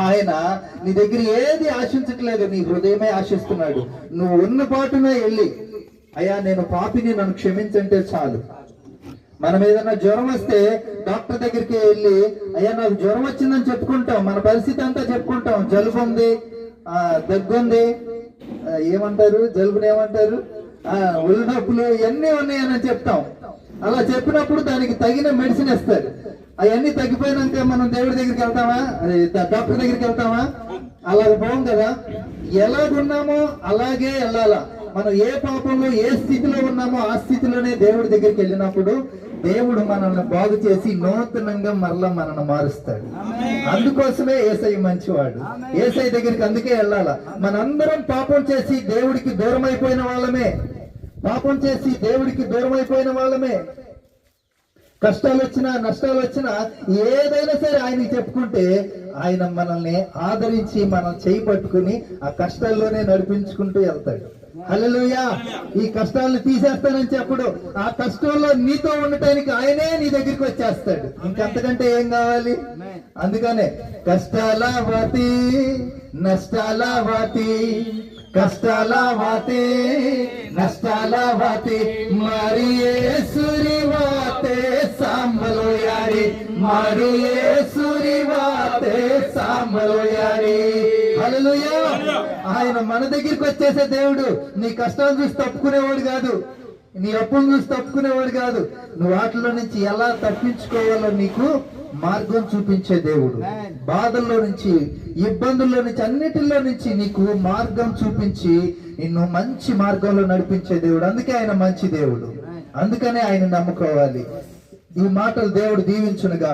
ఆయన నీ దగ్గర ఏది ఆశించట్లేదు, నీ హృదయమే ఆశిస్తున్నాడు. నువ్వు ఉన్న పాటున వెళ్ళి, అయ్యా నేను పాపిని, నన్ను క్షమించంటే చాలు. మనం ఏదైనా జ్వరం వస్తే డాక్టర్ దగ్గరికి వెళ్ళి, అయ్యా నాకు జ్వరం వచ్చిందని చెప్పుకుంటాం, మన పరిస్థితి అంతా చెప్పుకుంటాం. జలుబు ఉంది, దగ్గుంది, ఏమంటారు జలుబుని ఏమంటారు, ఒళ్ళు నొప్పులు ఇవన్నీ ఉన్నాయని చెప్తాం. అలా చెప్పినప్పుడు దానికి తగిన మెడిసిన్ ఇస్తారు. అవన్నీ తగ్గిపోయినాక మనం దేవుడి దగ్గరికి వెళ్తామా, డాక్టర్ దగ్గరికి వెళ్తామా? అలాగ పోం కదా. ఎలాగున్నామో అలాగే వెళ్ళాలా. మనం ఏ పాపంలో ఏ స్థితిలో ఉన్నామో ఆ స్థితిలోనే దేవుడి దగ్గరికి వెళ్ళినప్పుడు దేవుడు మనల్ని బాగు చేసి నూతనంగా మరలా మనల్ని మారుస్తాడు. అందుకోసమే యేసయ్య మంచివాడు. యేసయ్య దగ్గరికి అందుకే వెళ్ళాలా. మనందరం పాపం చేసి దేవుడికి దూరం అయిపోయిన వాళ్ళమే. పాపం చేసి దేవుడికి దూరం అయిపోయిన వాళ్ళమే. కష్టాలు వచ్చినా నష్టాలు వచ్చినా ఏదైనా సరే ఆయనకి చెప్పుకుంటే ఆయన మనల్ని ఆదరించి మనం చేయి పట్టుకుని ఆ కష్టాల్లోనే నడిపించుకుంటూ వెళ్తాడు. హల్లెలూయా. ఈ కష్టాలను తీసేస్తానని చెప్పడు. ఆ కష్టంలో నీతో ఉండటానికి ఆయనే నీ దగ్గరికి వచ్చేస్తాడు. ఇంకంతకంటే ఏం కావాలి? అందుకనే కష్టాల వాతి నష్టాల వాతి, కష్టాల వాతి నష్టాల వాతి, మరి యేసురి వాతే సాంబలో యారి, మరి యేసురి వాతే సాంబలో యారి. హల్లెలూయా. ఆయన మన దగ్గరికి వచ్చేసే దేవుడు. నీ కష్టాలు చూసి తప్పుకునేవాడు కాదు, నీ అప్పులు చూసి తప్పుకునేవాడు కాదు. నువ్వు వాటిలో నుంచి ఎలా తప్పించుకోవాలో నీకు మార్గం చూపించే దేవుడు. బాధల్లో నుంచి, ఇబ్బందుల్లో నుంచి, అన్నిటిలో నుంచి నీకు మార్గం చూపించి నిన్ను మంచి మార్గంలో నడిపించే దేవుడు. అందుకే ఆయన మంచి దేవుడు. అందుకనే ఆయన నమ్ముకోవాలి. ఈ మాటలు దేవుడు దీవించునుగా.